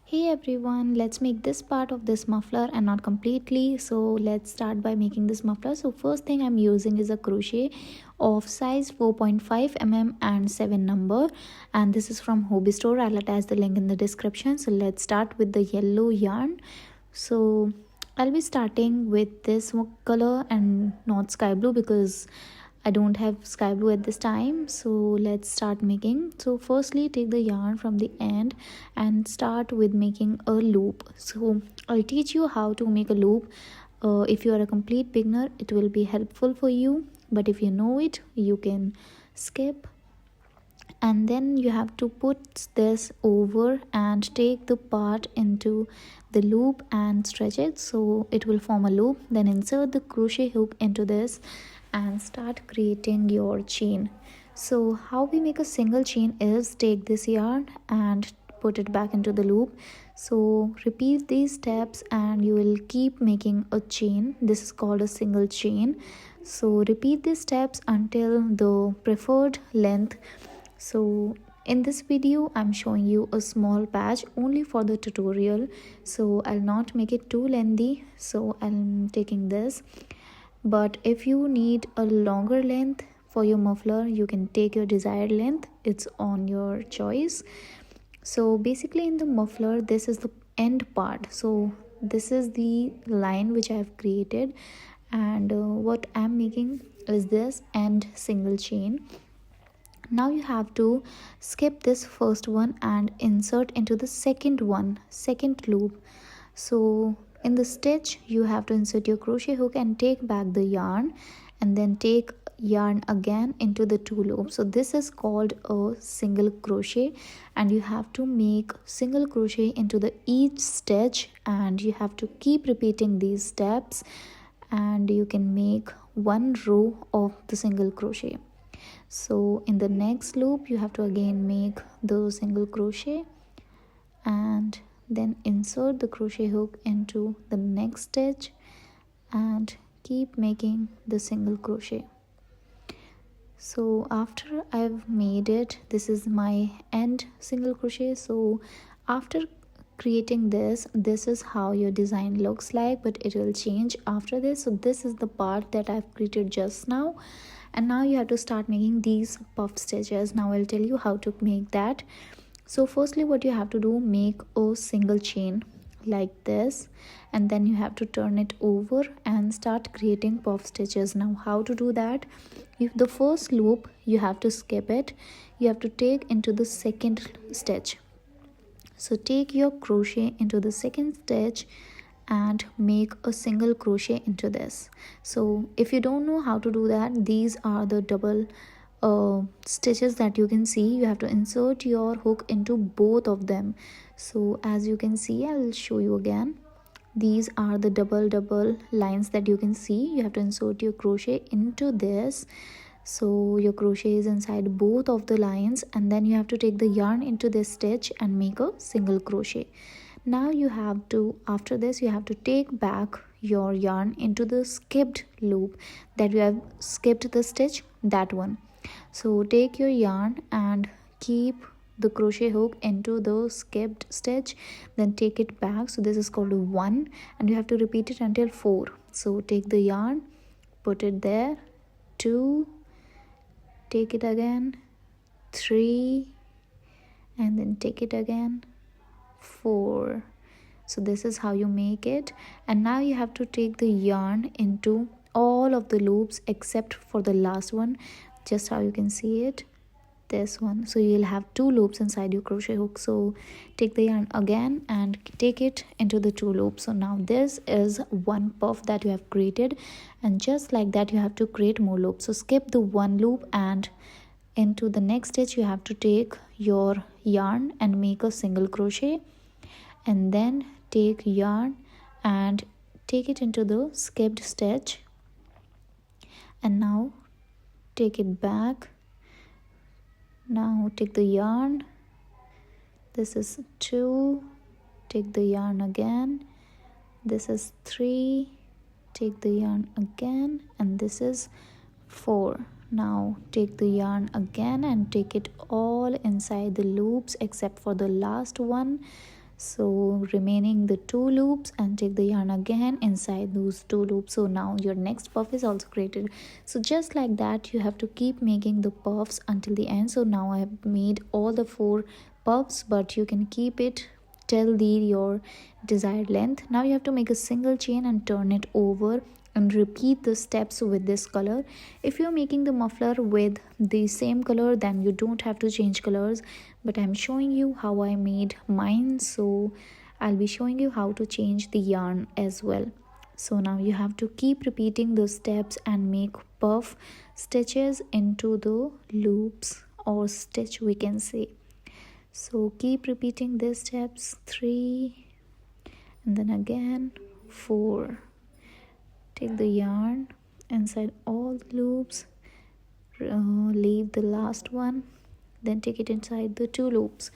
Hey everyone, let's make this part of this muffler and not completely. So let's start by making this muffler. So first thing I'm using is a crochet of size 4.5 mm and 7 number, and this is from Hobby Store. I'll attach the link in the description. So let's start with the yellow yarn. So I'll be starting with this color and not sky blue because I don't have sky blue at this time. So let's start making. So firstly take the yarn from the end and start with making a loop. So I'll teach you how to make a loop. If you are a complete beginner, it will be helpful for you, but if you know it, you can skip. And then you have to put this over and take the part into the loop and stretch it so it will form a loop. Then insert the crochet hook into this and start creating your chain. So how we make a single chain is take this yarn and put it back into the loop. So repeat these steps and you will keep making a chain. This is called a single chain. So repeat these steps until the preferred length. So in this video I'm showing you a small patch only for the tutorial, so I'll not make it too lengthy, so I'm taking this. But if you need a longer length for your muffler, you can take your desired length. It's on your choice. So basically in the muffler, this is the end part. So this is the line which I have created, and what I'm making is this end single chain. Now you have to skip this first one and insert into the second loop. So in the stitch you have to insert your crochet hook and take back the yarn, and then take yarn again into the two loops. So this is called a single crochet, and you have to make single crochet into the each stitch, and you have to keep repeating these steps, and you can make one row of the single crochet. So in the next loop you have to again make the single crochet and then insert the crochet hook into the next stitch and keep making the single crochet. So after I've made it, this is my end single crochet. So after creating this is how your design looks like, but it will change after this. So this is the part that I've created just now, and now you have to start making these puff stitches. Now I'll tell you how to make that. So firstly what you have to do, make a single chain like this, and then you have to turn it over and start creating puff stitches. Now how to do that, if the first loop you have to skip it, you have to take into the second stitch. So take your crochet into the second stitch and make a single crochet into this. So if you don't know how to do that, these are the double stitches that you can see. You have to insert your hook into both of them. So as you can see, I will show you again. These are the double lines that you can see. You have to insert your crochet into this. So your crochet is inside both of the lines, and then you have to take the yarn into this stitch and make a single crochet. Now you have to, after this you have to take back your yarn into the skipped loop that you have skipped the stitch, that one. So take your yarn and keep the crochet hook into the skipped stitch, then take it back. So this is called 1, and you have to repeat it until 4. So take the yarn, put it there, 2, take it again, 3, and then take it again, 4. So this is how you make it. And now you have to take the yarn into all of the loops except for the last one, just how you can see it, this one. So you'll have 2 loops inside your crochet hook. So take the yarn again and take it into the 2 loops. So now this is one puff that you have created, and just like that you have to create more loops. So skip the 1 loop, and into the next stitch you have to take your yarn and make a single crochet, and then take yarn and take it into the skipped stitch, and now take it back. Now take the yarn, this is 2, take the yarn again, this is 3, take the yarn again, and this is 4. Now take the yarn again and take it all inside the loops except for the last one. So remaining the 2 loops, and take the yarn again inside those 2 loops. So now your next puff is also created. So just like that you have to keep making the puffs until the end. So now I have made all the 4 puffs, but you can keep it till your desired length. Now you have to make a single chain and turn it over and repeat the steps with this color. If you're making the muffler with the same color, then you don't have to change colors, but I'm showing you how I made mine, so I'll be showing you how to change the yarn as well. So now you have to keep repeating the steps and make puff stitches into the loops, or stitch we can say. So keep repeating these steps, 3 and then again 4. Take the yarn inside all the loops, leave the last one, then take it inside the 2 loops.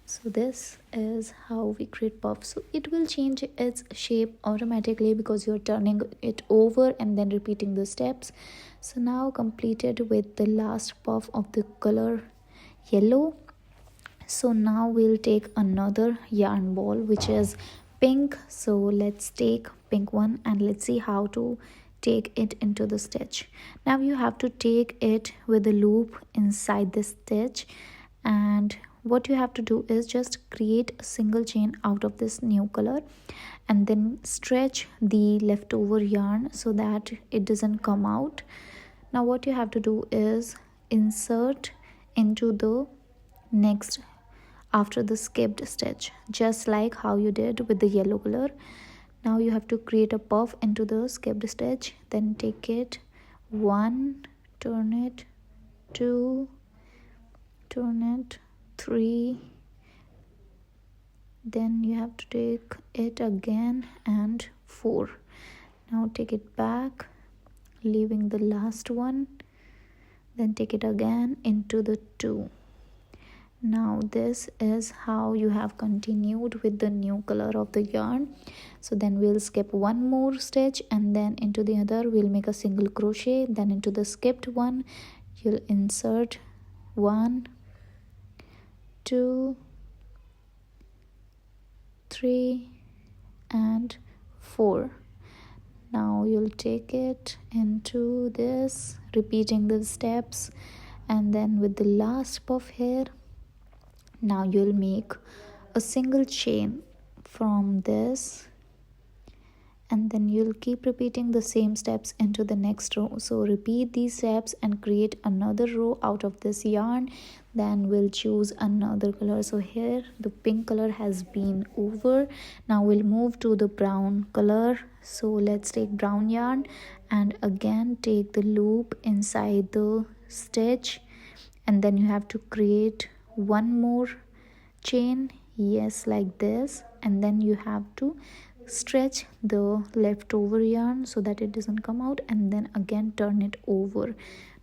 So this is how we create puffs. So it will change its shape automatically because you're turning it over and then repeating the steps. So now completed with the last puff of the color yellow. So now we'll take another yarn ball which is pink. So let's take pink one and let's see how to take it into the stitch. Now you have to take it with a loop inside the stitch, and what you have to do is just create a single chain out of this new color and then stretch the leftover yarn so that it doesn't come out. Now what you have to do is insert into the next after the skipped stitch, just like how you did with the yellow color. Now you have to create a puff into the skipped stitch, then take it 1, turn it 2, turn it 3, then you have to take it again and 4. Now take it back, leaving the last one, then take it again into the 2. Now this is how you have continued with the new color of the yarn. So then we'll skip one more stitch and then into the other we'll make a single crochet, then into the skipped one you'll insert 1, 2, 3 and 4. Now you'll take it into this, repeating the steps, and then with the last puff here, now you'll make a single chain from this, and then you'll keep repeating the same steps into the next row. So repeat these steps and create another row out of this yarn. Then we'll choose another color. So here the pink color has been over. Now we'll move to the brown color. So let's take brown yarn and again take the loop inside the stitch, and then you have to create one more chain, yes, like this, and then you have to stretch the leftover yarn so that it doesn't come out, and then again turn it over.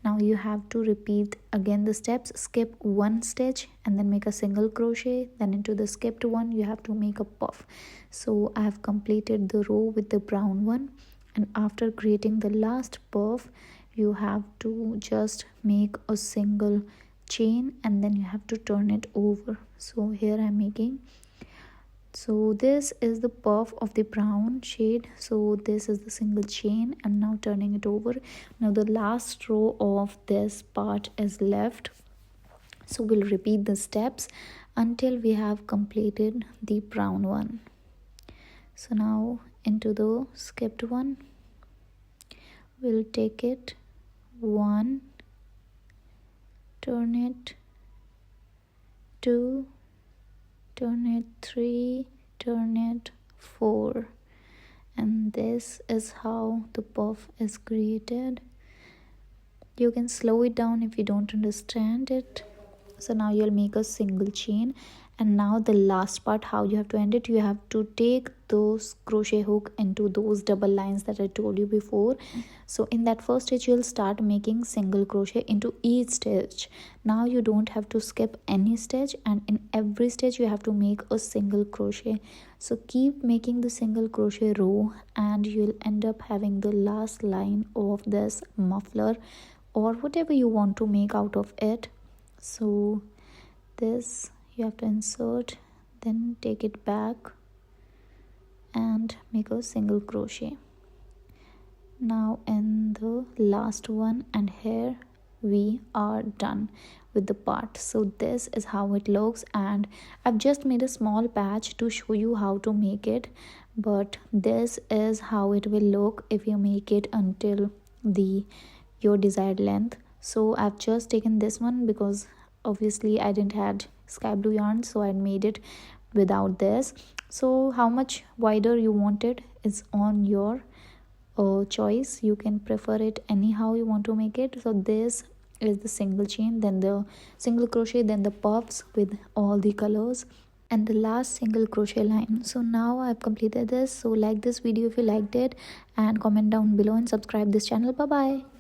Now you have to repeat again the steps, skip one stitch and then make a single crochet, then into the skipped one you have to make a puff. So I have completed the row with the brown one, and after creating the last puff you have to just make a single chain and then you have to turn it over. So here I'm making, so this is the puff of the brown shade, so this is the single chain and now turning it over. Now the last row of this part is left, so we'll repeat the steps until we have completed the brown one. So now into the skipped one we'll take it 1, turn it 2, turn it 3, turn it 4, and this is how the puff is created. You can slow it down if you don't understand it. So now you'll make a single chain, and now the last part, how you have to end it, you have to take those crochet hook into those double lines that I told you before. So in that first stitch you'll start making single crochet into each stitch. Now you don't have to skip any stitch, and in every stitch you have to make a single crochet. So keep making the single crochet row and you'll end up having the last line of this muffler or whatever you want to make out of it. So this you have to insert then take it back and make a single crochet. Now in the last one, and here we are done with the part. So this is how it looks, and I've just made a small patch to show you how to make it, but this is how it will look if you make it until the your desired length. So I've just taken this one because obviously I didn't had sky blue yarn, so I made it without this. So how much wider you want it is on your choice. You can prefer it anyhow you want to make it. So this is the single chain, then the single crochet, then the puffs with all the colors, and the last single crochet line. So now I've completed this. So like this video if you liked it, and comment down below and subscribe this channel. Bye bye.